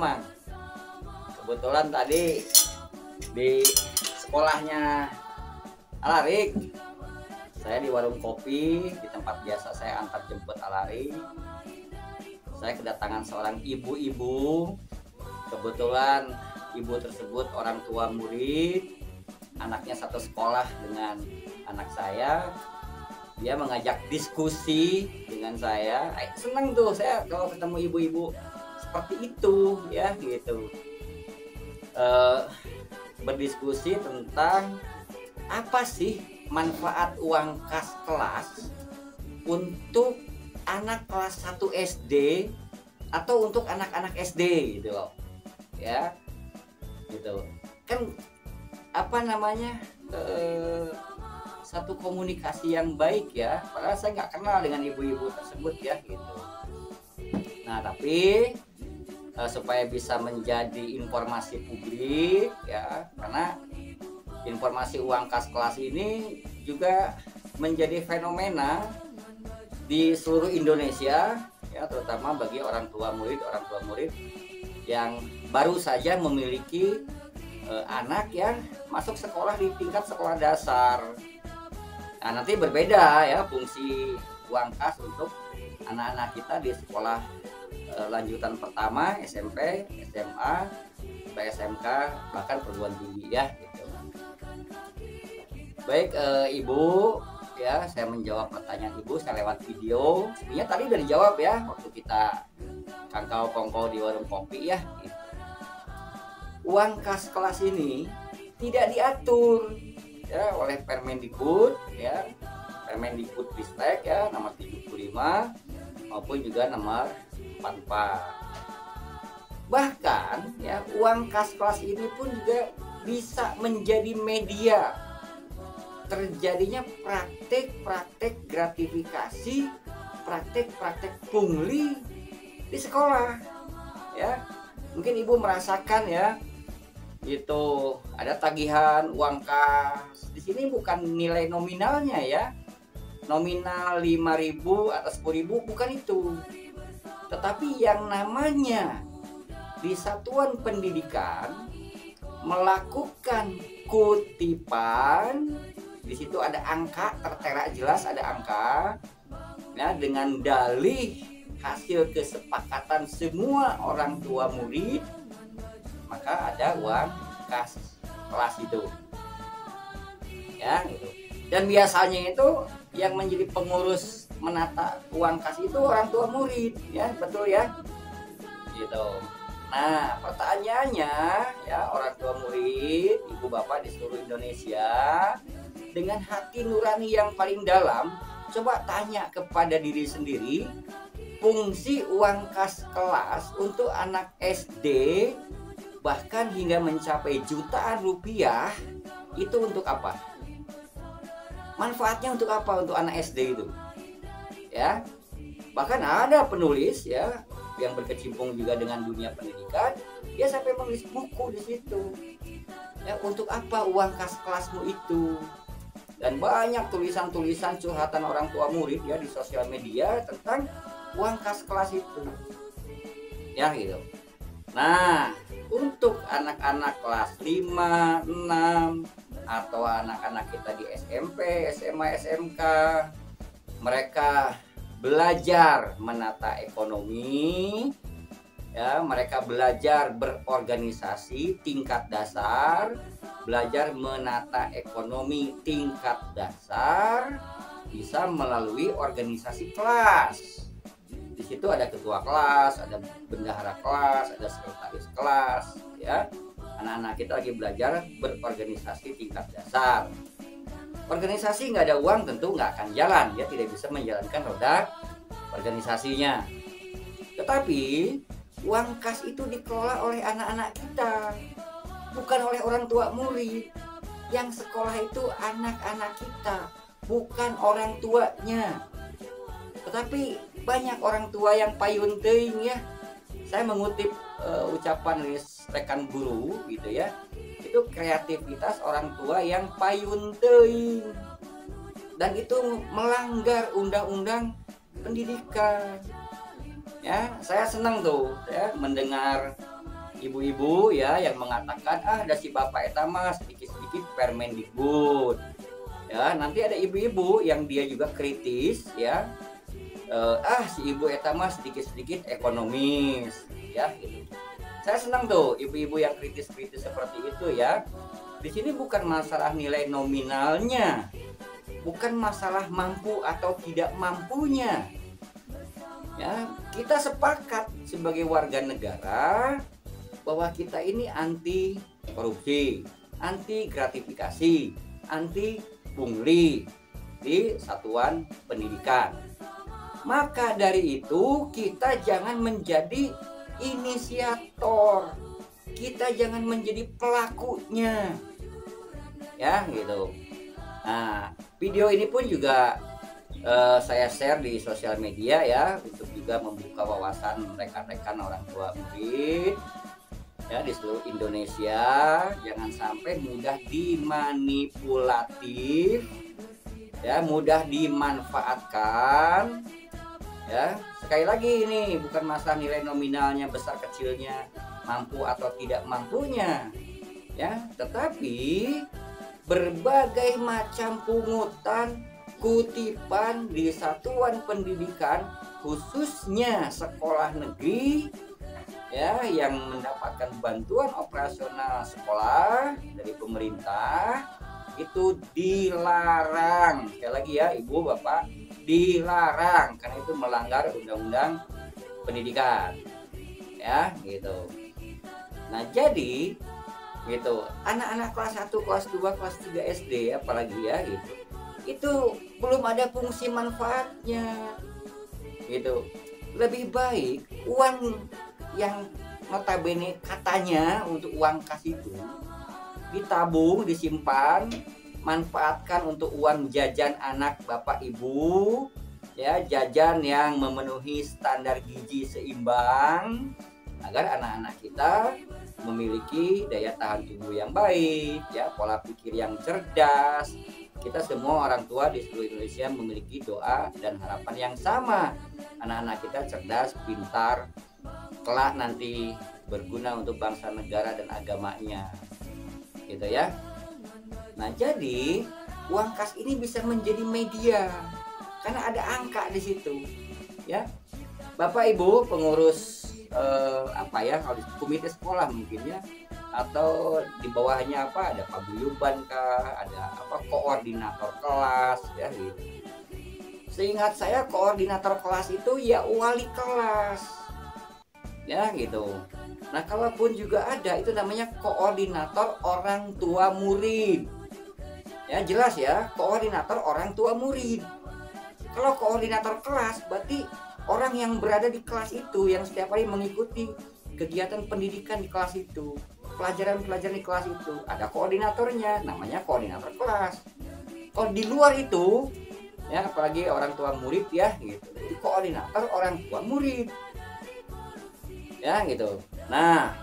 Mang. Kebetulan tadi di sekolahnya Alarik, saya di warung kopi di tempat biasa saya antar jemput Alarik. Saya kedatangan seorang ibu-ibu. Kebetulan ibu tersebut orang tua murid, anaknya satu sekolah dengan anak saya. Dia mengajak diskusi dengan saya. Senang tuh saya kalau ketemu ibu-ibu seperti itu ya gitu. Berdiskusi tentang apa sih manfaat uang kas kelas untuk anak kelas 1 SD atau untuk anak-anak SD gitu loh ya, gitu kan, apa namanya, satu komunikasi yang baik ya, padahal saya nggak kenal dengan ibu-ibu tersebut ya gitu. Nah tapi supaya bisa menjadi informasi publik ya, karena informasi uang kas kelas ini juga menjadi fenomena di seluruh Indonesia ya, terutama bagi orang tua murid yang baru saja memiliki anak yang masuk sekolah di tingkat sekolah dasar. Nah nanti berbeda ya fungsi uang kas untuk anak-anak kita di sekolah lanjutan pertama, SMP, SMA, sampai SMK, bahkan perguruan tinggi ya gitu. Baik Ibu ya, saya menjawab pertanyaan Ibu saya lewat video. Sebenarnya tadi udah dijawab ya waktu kita kangkau-kongkau di warung kopi ya gitu. Uang kas kelas ini tidak diatur ya oleh Permendikbud ya, Permendikbudristek ya nomor 75 maupun juga nomor 44. Bahkan ya uang kas kelas ini pun juga bisa menjadi media terjadinya praktek-praktek gratifikasi, praktek-praktek pungli di sekolah ya. Mungkin Ibu merasakan ya, itu ada tagihan uang kas. Di sini bukan nilai nominalnya ya, nominal 5.000 atau 10.000 bukan itu, tetapi yang namanya di satuan pendidikan melakukan kutipan. Di situ ada angka, tertera jelas ada angka ya, dengan dalih hasil kesepakatan semua orang tua murid, maka ada uang kas kelas itu ya gitu. Dan biasanya itu yang menjadi pengurus menata uang kas itu orang tua murid ya, betul ya gitu. Nah pertanyaannya ya, orang tua murid, ibu bapak di seluruh Indonesia dengan hati nurani yang paling dalam, coba tanya kepada diri sendiri, fungsi uang kas kelas untuk anak SD bahkan hingga mencapai jutaan rupiah itu untuk apa? Manfaatnya untuk apa untuk anak SD itu? Ya. Bahkan ada penulis ya yang berkecimpung juga dengan dunia pendidikan, dia sampai menulis buku di situ. Ya, untuk apa uang kas kelasmu itu? Dan banyak tulisan-tulisan curhatan orang tua murid ya di sosial media tentang uang kas kelas itu. Ya gitu. Nah, untuk anak-anak kelas 5, 6 atau anak-anak kita di SMP, SMA, SMK, mereka belajar menata ekonomi ya, mereka belajar berorganisasi tingkat dasar, belajar menata ekonomi tingkat dasar bisa melalui organisasi kelas. Di situ ada ketua kelas, ada bendahara kelas, ada sekretaris kelas ya. Anak-anak kita lagi belajar berorganisasi tingkat dasar. Organisasi nggak ada uang tentu nggak akan jalan, dia tidak bisa menjalankan roda organisasinya. Tetapi uang kas itu dikelola oleh anak-anak kita, bukan oleh orang tua murid. Yang sekolah itu anak-anak kita, bukan orang tuanya. Tetapi banyak orang tua yang payun teuing ya. Saya mengutip ucapan rekan guru gitu ya. Itu kreativitas orang tua yang payun teuing. Dan itu melanggar undang-undang pendidikan. Ya, saya senang tuh ya mendengar ibu-ibu ya yang mengatakan ada si bapak eta mah sedikit-sedikit Permendikbud. Ya, nanti ada ibu-ibu yang dia juga kritis ya. Si ibu eta mah sedikit-sedikit ekonomis ya gitu. Saya senang tuh ibu-ibu yang kritis-kritis seperti itu ya. Di sini bukan masalah nilai nominalnya, bukan masalah mampu atau tidak mampunya. Ya, kita sepakat sebagai warga negara bahwa kita ini anti korupsi, anti gratifikasi, anti pungli di satuan pendidikan. Maka dari itu kita jangan menjadi inisiator, kita jangan menjadi pelakunya. Ya gitu. Nah, video ini pun juga saya share di sosial media ya, untuk juga membuka wawasan rekan-rekan orang tua murid ya di seluruh Indonesia. Jangan sampai mudah dimanipulatif ya, mudah dimanfaatkan ya. Sekali lagi ini bukan masalah nilai nominalnya besar kecilnya, mampu atau tidak mampunya ya, tetapi berbagai macam pungutan, kutipan di satuan pendidikan khususnya sekolah negeri ya yang mendapatkan bantuan operasional sekolah dari pemerintah itu dilarang. Sekali lagi ya Ibu Bapak, dilarang karena itu melanggar undang-undang pendidikan ya gitu. Nah jadi gitu, anak-anak kelas 1, kelas 2, kelas 3 SD apalagi ya gitu, itu belum ada fungsi manfaatnya gitu. Lebih baik uang yang notabene katanya untuk uang kas itu ditabung, disimpan, manfaatkan untuk uang jajan anak bapak ibu ya, jajan yang memenuhi standar gizi seimbang agar anak-anak kita memiliki daya tahan tubuh yang baik ya, pola pikir yang cerdas. Kita semua orang tua di seluruh Indonesia memiliki doa dan harapan yang sama, anak-anak kita cerdas, pintar, kelak nanti berguna untuk bangsa, negara dan agamanya gitu ya. Nah jadi uang kas ini bisa menjadi media karena ada angka di situ ya. Bapak Ibu pengurus kalau di komite sekolah mungkin ya, atau di bawahnya ada paguyuban kah, ada koordinator kelas ya gitu. Seingat saya koordinator kelas itu ya wali kelas ya gitu. Nah kalaupun juga ada itu namanya koordinator orang tua murid ya, jelas ya, koordinator orang tua murid. Kalau koordinator kelas berarti orang yang berada di kelas itu, yang setiap hari mengikuti kegiatan pendidikan di kelas itu, pelajaran-pelajaran di kelas itu, ada koordinatornya, namanya koordinator kelas. Kalau di luar itu ya, apalagi orang tua murid ya gitu, jadi koordinator orang tua murid ya gitu. Nah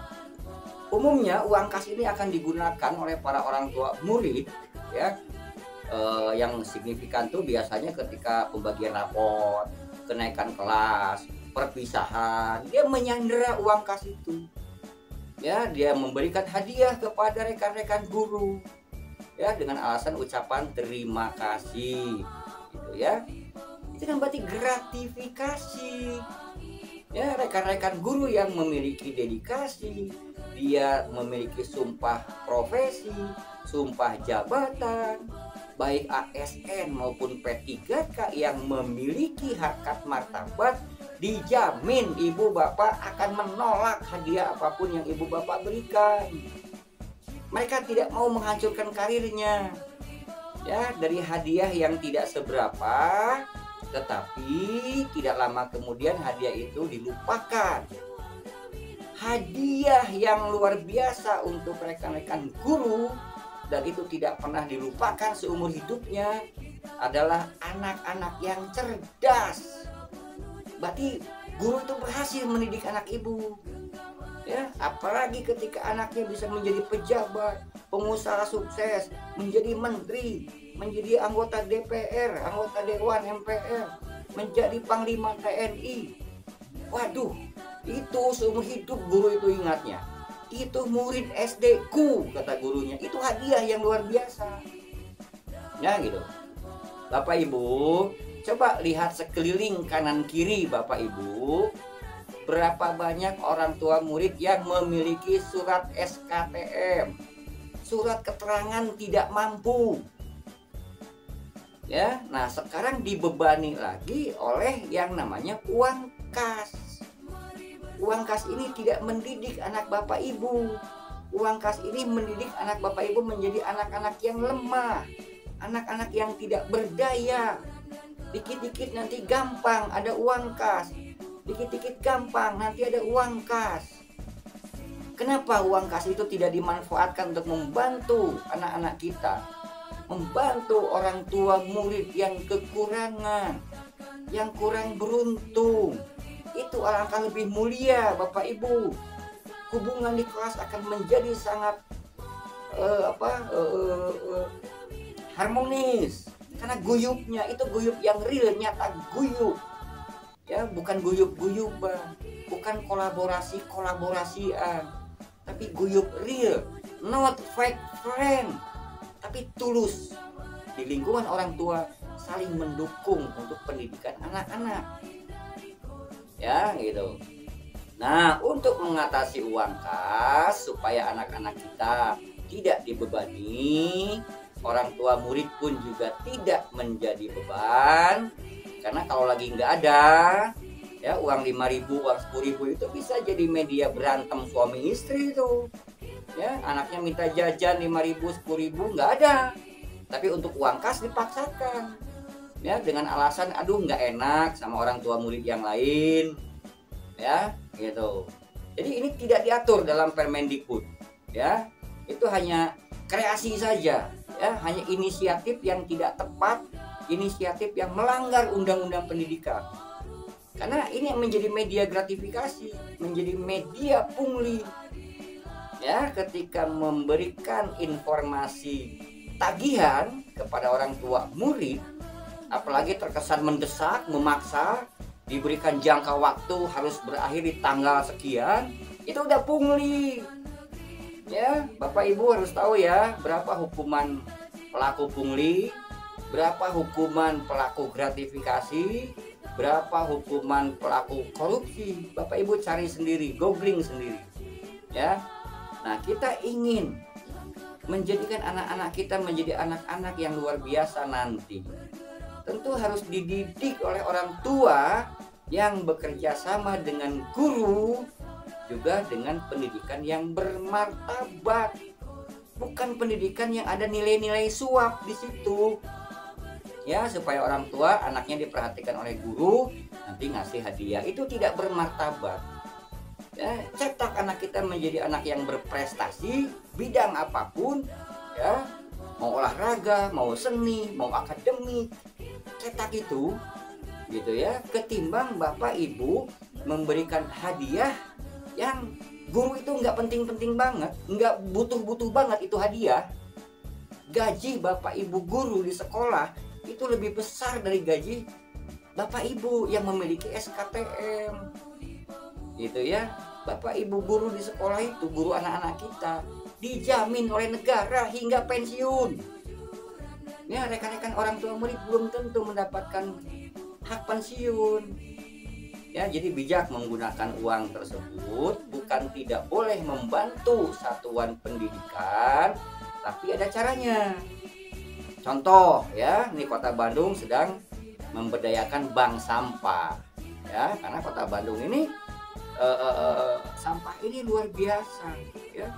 umumnya uang kas ini akan digunakan oleh para orang tua murid ya, yang signifikan tuh biasanya ketika pembagian rapor, kenaikan kelas, perpisahan, dia menyandera uang kas itu ya, dia memberikan hadiah kepada rekan-rekan guru ya dengan alasan ucapan terima kasih gitu ya. Itu kan berarti gratifikasi ya, rekan-rekan guru yang memiliki dedikasi, dia memiliki sumpah profesi, sumpah jabatan, baik ASN maupun P3K yang memiliki harkat martabat, dijamin ibu bapak akan menolak hadiah apapun yang ibu bapak berikan. Mereka tidak mau menghancurkan karirnya ya dari hadiah yang tidak seberapa, tetapi tidak lama kemudian hadiah itu dilupakan. Hadiah yang luar biasa untuk rekan-rekan guru dan itu tidak pernah dilupakan seumur hidupnya adalah anak-anak yang cerdas. Berarti guru itu berhasil mendidik anak ibu ya, apalagi ketika anaknya bisa menjadi pejabat, pengusaha sukses, menjadi menteri, menjadi anggota DPR, anggota Dewan MPR, menjadi Panglima TNI. Waduh, itu seumur hidup guru itu ingatnya. Itu murid SD ku, kata gurunya. Itu hadiah yang luar biasa. Ya gitu. Bapak Ibu, coba lihat sekeliling kanan kiri Bapak Ibu. Berapa banyak orang tua murid yang memiliki surat SKTM, surat keterangan tidak mampu. Ya, nah sekarang dibebani lagi oleh yang namanya uang kas. Uang kas ini tidak mendidik anak Bapak Ibu. Uang kas ini mendidik anak Bapak Ibu menjadi anak-anak yang lemah, anak-anak yang tidak berdaya. Dikit-dikit nanti gampang ada uang kas, dikit-dikit gampang nanti ada uang kas. Kenapa uang kas itu tidak dimanfaatkan untuk membantu anak-anak kita, membantu orang tua murid yang kekurangan, yang kurang beruntung? Itu alangkah lebih mulia Bapak Ibu. Hubungan di kelas akan menjadi sangat harmonis, karena guyupnya itu guyup yang real, nyata guyup. Ya, bukan guyup-guyupan, bukan kolaborasi-kolaborasian, tapi guyup real, not fake friend, tapi tulus. Di lingkungan orang tua saling mendukung untuk pendidikan anak-anak. Ya, gitu. Nah, untuk mengatasi uang kas supaya anak-anak kita tidak dibebani, orang tua murid pun juga tidak menjadi beban. Karena kalau lagi nggak ada, ya uang 5.000, uang 10.000 itu bisa jadi media berantem suami istri itu. Ya, anaknya minta jajan 5.000, 10.000 nggak ada, tapi untuk uang kas dipaksakan. Ya, dengan alasan aduh nggak enak sama orang tua murid yang lain. Ya, gitu. Jadi ini tidak diatur dalam Permendikbud. Ya, itu hanya kreasi saja. Ya, hanya inisiatif yang tidak tepat, inisiatif yang melanggar undang-undang pendidikan. Karena ini menjadi media gratifikasi, menjadi media pungli. Ya, ketika memberikan informasi tagihan kepada orang tua murid, apalagi terkesan mendesak, memaksa, diberikan jangka waktu harus berakhir di tanggal sekian, itu udah pungli. Ya, Bapak Ibu harus tahu ya, berapa hukuman pelaku pungli, berapa hukuman pelaku gratifikasi, berapa hukuman pelaku korupsi. Bapak Ibu cari sendiri, googling sendiri. Ya. Nah, kita ingin menjadikan anak-anak kita menjadi anak-anak yang luar biasa nanti. Tentu harus dididik oleh orang tua yang bekerja sama dengan guru, juga dengan pendidikan yang bermartabat, bukan pendidikan yang ada nilai-nilai suap di situ. Ya, supaya orang tua anaknya diperhatikan oleh guru, nanti ngasih hadiah, itu tidak bermartabat. Ya, cetak anak kita menjadi anak yang berprestasi bidang apapun, ya, mau olahraga, mau seni, mau akademik, cetak itu, gitu ya, ketimbang Bapak Ibu memberikan hadiah yang guru itu nggak penting-penting banget, nggak butuh-butuh banget itu hadiah. Gaji Bapak Ibu guru di sekolah itu lebih besar dari gaji Bapak Ibu yang memiliki SKTM, gitu ya. Bapak Ibu guru di sekolah itu, guru anak-anak kita, dijamin oleh negara hingga pensiun. Ya, rekan-rekan orang tua murid belum tentu mendapatkan hak pensiun. Ya, jadi bijak menggunakan uang tersebut, bukan tidak boleh membantu satuan pendidikan, tapi ada caranya. Contoh ya, ini Kota Bandung sedang memberdayakan bank sampah. Ya, karena Kota Bandung ini sampah ini luar biasa. Ya,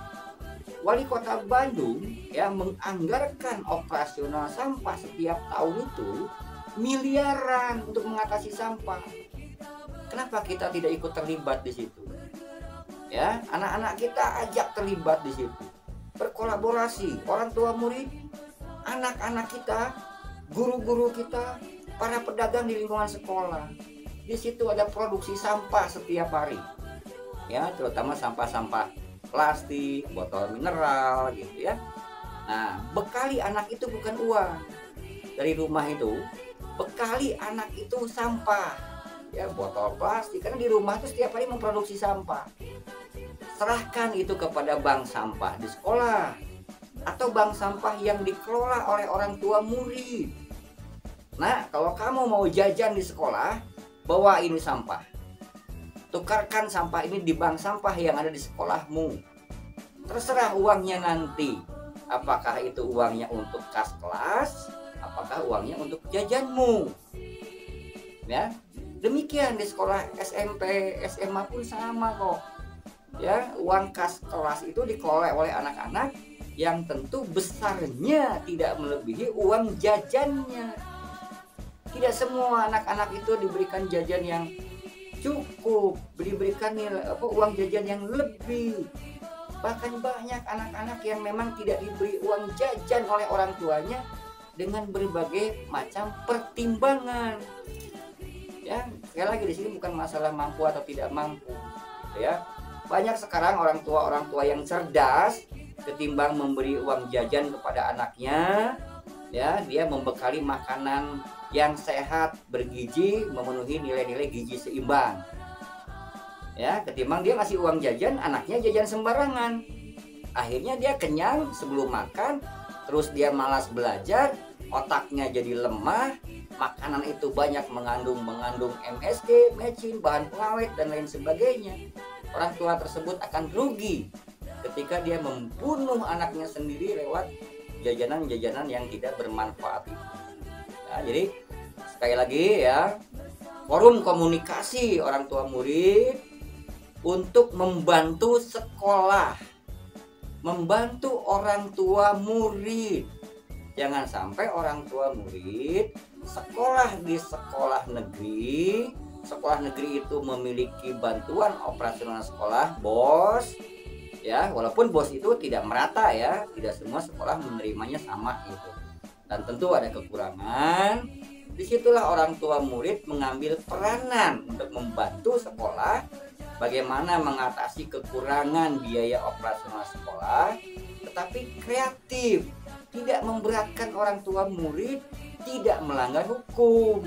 Wali Kota Bandung ya menganggarkan operasional sampah setiap tahun itu miliaran untuk mengatasi sampah. Kenapa kita tidak ikut terlibat di situ? Ya, anak-anak kita ajak terlibat di situ. Berkolaborasi, orang tua murid, anak-anak kita, guru-guru kita, para pedagang di lingkungan sekolah. Di situ ada produksi sampah setiap hari. Ya, terutama sampah-sampah plastik, botol mineral gitu ya. Nah, bekali anak itu bukan uang. Dari rumah itu, bekali anak itu sampah. Ya, botol plastik, karena di rumah tuh setiap hari memproduksi sampah. serahkan itu kepada bank sampah di sekolah atau bank sampah yang dikelola oleh orang tua murid. Nah, kalau kamu mau jajan di sekolah, bawa ini sampah. Tukarkan sampah ini di bank sampah yang ada di sekolahmu. Terserah uangnya nanti. Apakah itu uangnya untuk kas kelas, apakah uangnya untuk jajanmu. Ya, demikian di sekolah SMP, SMA pun sama kok. Ya, uang kas kelas itu dikelola oleh anak-anak yang tentu besarnya tidak melebihi uang jajannya. Tidak semua anak-anak itu diberikan jajan yang cukup, diberikan uang jajan yang lebih. Bahkan banyak anak-anak yang memang tidak diberi uang jajan oleh orang tuanya dengan berbagai macam pertimbangan. Ya, sekali lagi di sini bukan masalah mampu atau tidak mampu, ya. Banyak sekarang orang tua yang cerdas, ketimbang memberi uang jajan kepada anaknya, ya, dia membekali makanan yang sehat, bergizi, memenuhi nilai-nilai gizi seimbang. Ya, ketimbang dia ngasih uang jajan, anaknya jajan sembarangan. Akhirnya dia kenyang sebelum makan, terus dia malas belajar, otaknya jadi lemah, makanan itu banyak mengandung MSG, mecin, bahan pengawet dan lain sebagainya. Orang tua tersebut akan rugi ketika dia membunuh anaknya sendiri lewat jajanan-jajanan yang tidak bermanfaat itu. Nah, jadi sekali lagi ya, forum komunikasi orang tua murid untuk membantu sekolah, membantu orang tua murid. Jangan sampai orang tua murid sekolah di sekolah negeri itu memiliki bantuan operasional sekolah bos, ya, walaupun bos itu tidak merata ya, tidak semua sekolah menerimanya sama gitu. Dan tentu ada kekurangan. Disitulah orang tua murid mengambil peranan untuk membantu sekolah bagaimana mengatasi kekurangan biaya operasional sekolah, tetapi kreatif, tidak memberatkan orang tua murid, tidak melanggar hukum.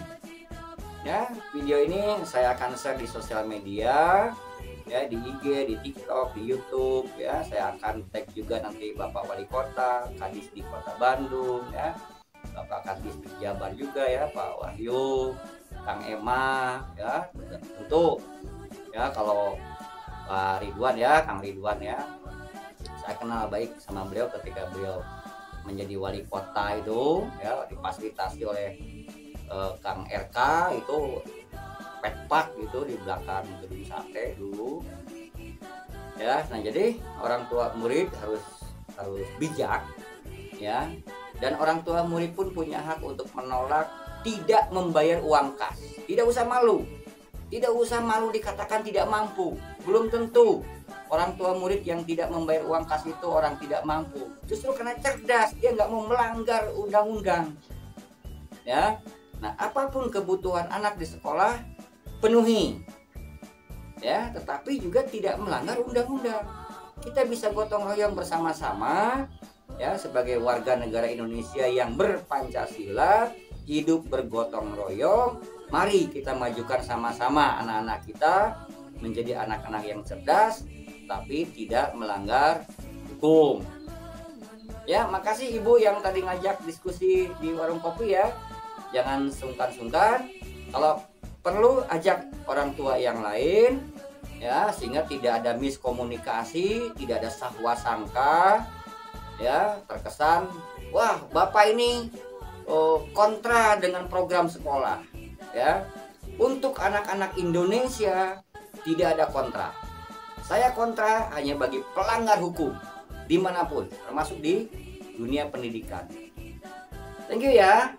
Ya, video ini saya akan share di sosial media, ya, di IG, di TikTok, di YouTube, ya. Saya akan tag juga nanti Bapak Wali Kota, Kadis di Kota Bandung, ya. Bapak Kadis di Jabar juga ya, Pak Wahyu, Kang Ema, ya. Tentu ya kalau Pak Ridwan ya, Kang Ridwan ya. Saya kenal baik sama beliau ketika beliau menjadi wali kota itu, ya, difasilitasi oleh Kang RK itu petpak gitu di belakang gedung sate dulu. Ya, nah jadi orang tua murid harus bijak, ya. Dan orang tua murid pun punya hak untuk menolak tidak membayar uang kas. Tidak usah malu. Tidak usah malu dikatakan tidak mampu. Belum tentu orang tua murid yang tidak membayar uang kas itu orang tidak mampu. Justru karena cerdas, dia nggak mau melanggar undang-undang. Ya, nah apapun kebutuhan anak di sekolah penuhi. Ya, tetapi juga tidak melanggar undang-undang. Kita bisa gotong royong bersama-sama, ya, sebagai warga negara Indonesia yang berpancasila, hidup bergotong royong. Mari kita majukan sama-sama anak-anak kita menjadi anak-anak yang cerdas tapi tidak melanggar hukum. Ya, makasih Ibu yang tadi ngajak diskusi di warung kopi ya. Jangan sungkan-sungkan, kalau perlu ajak orang tua yang lain ya, sehingga tidak ada miskomunikasi, tidak ada sangka, ya, terkesan wah Bapak ini kontra dengan program sekolah. Ya, untuk anak-anak Indonesia tidak ada kontra. Saya kontra hanya bagi pelanggar hukum dimanapun, termasuk di dunia pendidikan. Thank you ya.